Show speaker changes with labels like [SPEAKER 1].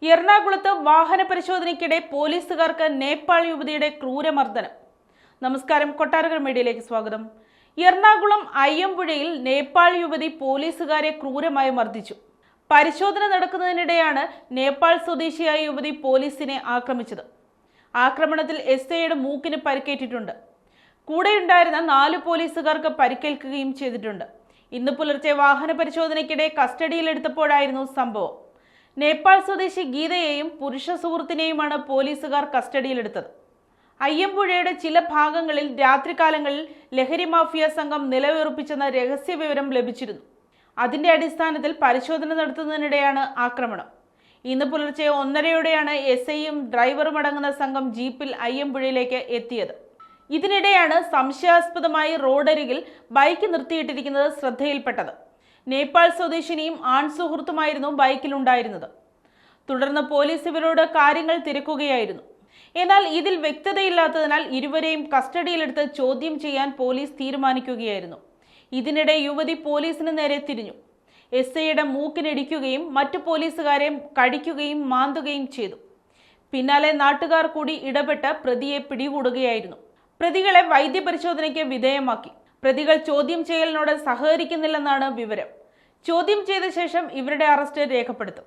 [SPEAKER 1] എറണാകുളത്ത് വാഹന പരിശോധനയ്ക്കിടെ പോലീസുകാർക്ക് നേപ്പാൾ യുവതിയുടെ ക്രൂരമർദ്ദനം. നമസ്കാരം, കൊട്ടാരക്കര മീഡിയയിലേക്ക് സ്വാഗതം. എറണാകുളം അയ്യമ്പുഴയിൽ നേപ്പാൾ യുവതി പോലീസുകാരെ ക്രൂരമായി മർദ്ദിച്ചു. പരിശോധന നടക്കുന്നതിനിടെയാണ് നേപ്പാൾ സ്വദേശിയായ യുവതി പോലീസിനെ ആക്രമിച്ചത്. ആക്രമണത്തിൽ എസ്ഐയുടെ മൂക്കിന് പരിക്കേറ്റിട്ടുണ്ട്. കൂടെയുണ്ടായിരുന്ന 4 പോലീസുകാർക്ക് പരിക്കേൽക്കുകയും ചെയ്തിട്ടുണ്ട്. ഇന്ന് പുലർച്ചെ വാഹന പരിശോധനയ്ക്കിടെ കസ്റ്റഡിയിലെടുത്തപ്പോഴായിരുന്നു സംഭവം. നേപ്പാൾ സ്വദേശി ഗീതയെയും പുരുഷ സുഹൃത്തിനെയുമാണ് പോലീസുകാർ കസ്റ്റഡിയിലെടുത്തത്. അയ്യമ്പുഴയുടെ ചില ഭാഗങ്ങളിൽ രാത്രികാലങ്ങളിൽ ലഹരി മാഫിയ സംഘം നിലയുറപ്പിച്ചെന്ന രഹസ്യ വിവരം ലഭിച്ചിരുന്നു. അതിന്റെ അടിസ്ഥാനത്തിൽ പരിശോധന നടത്തുന്നതിനിടെയാണ് ആക്രമണം. ഇന്ന് പുലർച്ചെ 1:30യോടെയാണ് എസ്ഐയും ഡ്രൈവറും അടങ്ങുന്ന സംഘം ജീപ്പിൽ അയ്യമ്പുഴയിലേക്ക് എത്തിയത്. ഇതിനിടെയാണ് സംശയാസ്പദമായി റോഡരികിൽ ബൈക്ക് നിർത്തിയിട്ടിരിക്കുന്നത് ശ്രദ്ധയിൽപ്പെട്ടത്. നേപ്പാൾ സ്വദേശിനിയും സുഹൃത്തുമായിരുന്നു ബൈക്കിലുണ്ടായിരുന്നത്. തുടർന്ന് പോലീസ് ഇവരോട് കാര്യങ്ങൾ തിരക്കുകയായിരുന്നു. എന്നാൽ ഇതിൽ വ്യക്തതയില്ലാത്തതിനാൽ ഇരുവരെയും കസ്റ്റഡിയിലെടുത്ത് ചോദ്യം ചെയ്യാൻ പോലീസ് തീരുമാനിക്കുകയായിരുന്നു. ഇതിനിടെ യുവതി പോലീസിന് നേരെ തിരിഞ്ഞു. എസ്ഐയുടെ മൂക്കിനിടിക്കുകയും മറ്റു പോലീസുകാരെ കടിക്കുകയും മാന്തുകയും ചെയ്തു. പിന്നാലെ നാട്ടുകാർ കൂടി ഇടപെട്ട് പ്രതിയെ പിടികൂടുകയായിരുന്നു. പ്രതികളെ വൈദ്യപരിശോധനയ്ക്ക് വിധേയമാക്കി. പ്രതികൾ ചോദ്യം ചെയ്യലിനോട് സഹകരിക്കുന്നില്ലെന്നാണ് വിവരം. ചോദ്യം ചെയ്ത ശേഷം ഇവരുടെ അറസ്റ്റ് രേഖപ്പെടുത്തും.